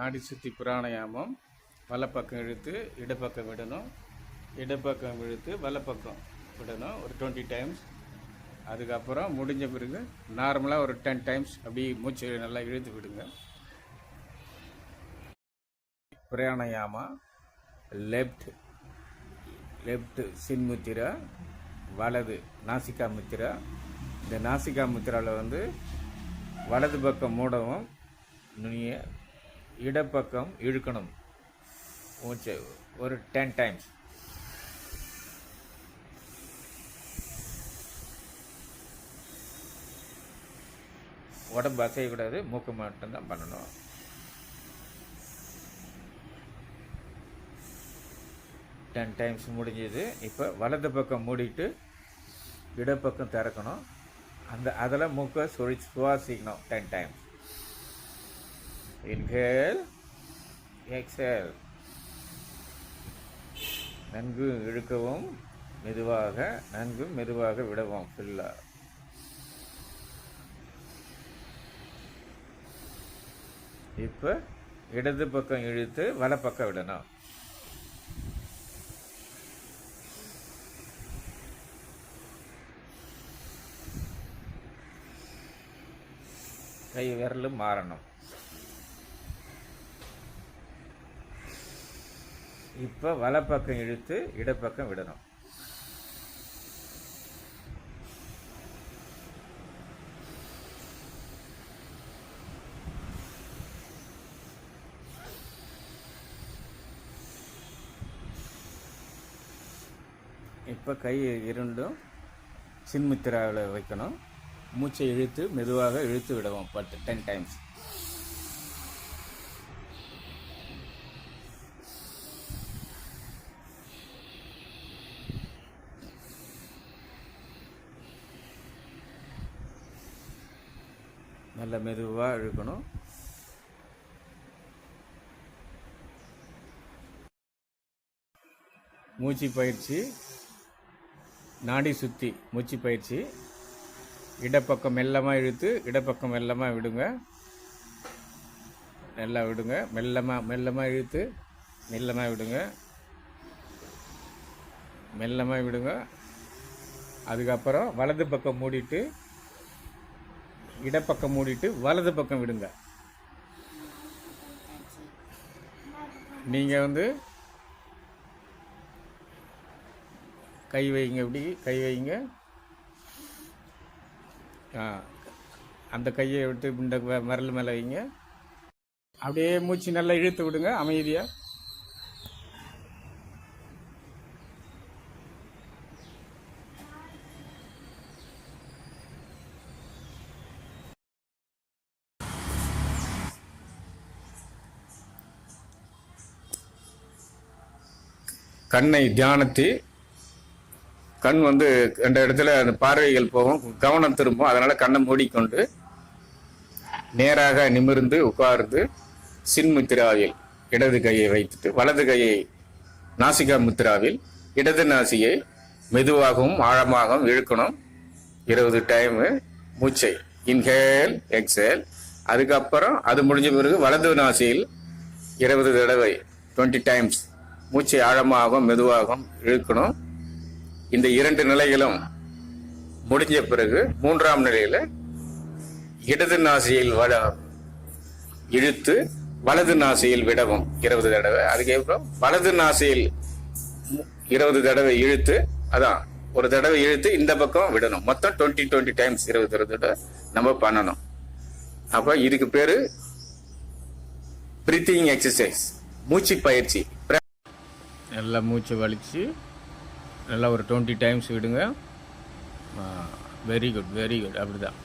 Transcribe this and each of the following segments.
நாடி சுற்றி பிராணாயாமம். வலப்பக்கம் இழுத்து இடப்பக்கம் விடணும், இடப்பக்கம் இழுத்து வலப்பக்கம் விடணும் ஒரு 20 டைம்ஸ். அதுக்கப்புறம் முடிஞ்ச பிறகு நார்மலாக ஒரு 10 டைம்ஸ் அப்படி மூச்சு நல்லா இழுத்து விடுங்க. பிராணாயாமா லெஃப்ட் சின்முத்திரா, வலது நாசிகா முத்திரா. இந்த நாசிகா முத்திராவில் வலது பக்கம் மூடவும், இடப்பக்கம் இழுக்கணும் மூச்சு ஒரு 10 டைம்ஸ். உடம்பு அசையக்கூடாது, மூக்கு மட்டும்தான் பண்ணணும். டென் டைம்ஸ் முடிஞ்சது. இப்போ வலது பக்கம் மூடிட்டு இடப்பக்கம் திறக்கணும். அதில் மூக்கை சுவாசிக்கணும் 10 டைம்ஸ். Inhale, exhale. நன்கு இழுக்கவும், நன்கு மெதுவாக விடவும் ஃபுல்லாக. இப்போ இடது பக்கம் இழுத்து வலப்பக்கம் விடணும். கை விரலும் மாறணும். இப்போ வலப்பக்கம் இழுத்து இடப்பக்கம் விடணும். இப்போ கை இரண்டும் சின்முத்திராவில் வைக்கணும். மூச்சை இழுத்து மெதுவாக இழுத்து விடுவோம் 10 டைம்ஸ். நல்ல மெதுவாக இழுக்கணும். மூச்சு பயிற்சி, நாடி சுற்றி மூச்சு பயிற்சி. இடப்பக்கம் மெல்லமாக இழுத்து இடப்பக்கம் மெல்லமாக விடுங்க. நல்லா விடுங்க. மெல்லமாக இழுத்து மெல்லமாக விடுங்க. மெல்லமாக விடுங்க. அதுக்கப்புறம் வலது பக்கம் மூடிட்டு இடப்பக்கம் மூடிட்டு வலது பக்கம் விடுங்க. நீங்கள் கை வைங்க, இப்படி கை வைங்க. அந்த கையை விட்டு இந்த விரல் மேலே வைங்க. அப்படியே மூச்சு நல்லா இழுத்து விடுங்க அமைதியாக. கண்ணை தியானத்தி, கண் ரெண்டு இடத்துல அந்த பார்வைகள் போகும், கவனம் திரும்பும். அதனால் கண்ணை மூடிக்கொண்டு நேராக நிமிர்ந்து உட்கார்ந்து சின்முத்திராவில் இடது கையை வைத்துட்டு வலது கையை நாசிகா முத்திராவில் இடது நாசியை மெதுவாகவும் ஆழமாகவும் இழுக்கணும் 20 டைமு. மூச்சை இன்ஹேல், எக்ஸேல். அதுக்கப்புறம் அது முடிஞ்ச பிறகு வலது நாசியில் 20 தடவை 20 டைம்ஸ் மூச்சை ஆழமாகவும் மெதுவாகவும் இழுக்கணும். இந்த 2 நிலைகளும் முடிஞ்ச பிறகு 3ஆம் நிலையில் இடது நாசியில் இழுத்து வலது நாசியில் விடவும் 20 தடவை. அதுக்கப்புறம் வலது நாசியில் 20 தடவை இழுத்து, அதான் ஒரு தடவை இழுத்து இந்த பக்கம் விடணும். மொத்தம் 20 டைம்ஸ் 20 தடவை நம்ம பண்ணணும். அப்போ இதுக்கு பேரு பிரீத்திங் எக்ஸசைஸ், மூச்சு பயிற்சி. நல்லா மூச்சு வலிச்சு நல்லா ஒரு 20 டைம்ஸ் விடுங்க. Very good. அப்படிதான்.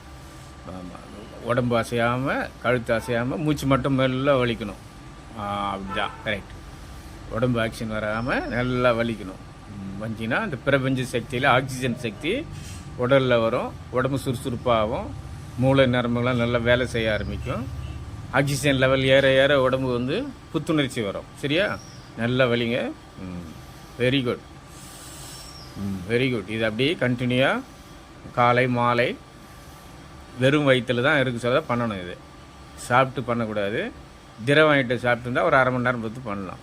உடம்பு அசையாமல், கழுத்து அசையாமல், மூச்சு மட்டும் மெல்ல வலிக்கணும். அப்படிதான் கரெக்ட். உடம்பு ஆக்சிஜன் வராமல் நல்லா வலிக்கணும். வந்துச்சுன்னா அந்த பிரபஞ்ச சக்தியில் ஆக்சிஜன் சக்தி உடலில் வரும். உடம்பு சுறுசுறுப்பாகும். மூளை நரம்புகள்லாம் நல்லா வேலை செய்ய ஆரம்பிக்கும். ஆக்சிஜன் லெவல் ஏற ஏற உடம்பு புத்துணர்ச்சி வரும். சரியா? நல்லா வலிங்க. Very good. இது அப்படியே கண்டினியூவாக காலை மாலை வெறும் வயிற்றில் தான் இருக்கு சொல்ல பண்ணணும். இது சாப்பிட்டு பண்ணக்கூடாது. திரவம் ஐட்டம் சாப்பிட்டுருந்தா ஒரு அரை மணி நேரம் பொறுத்து பண்ணலாம்.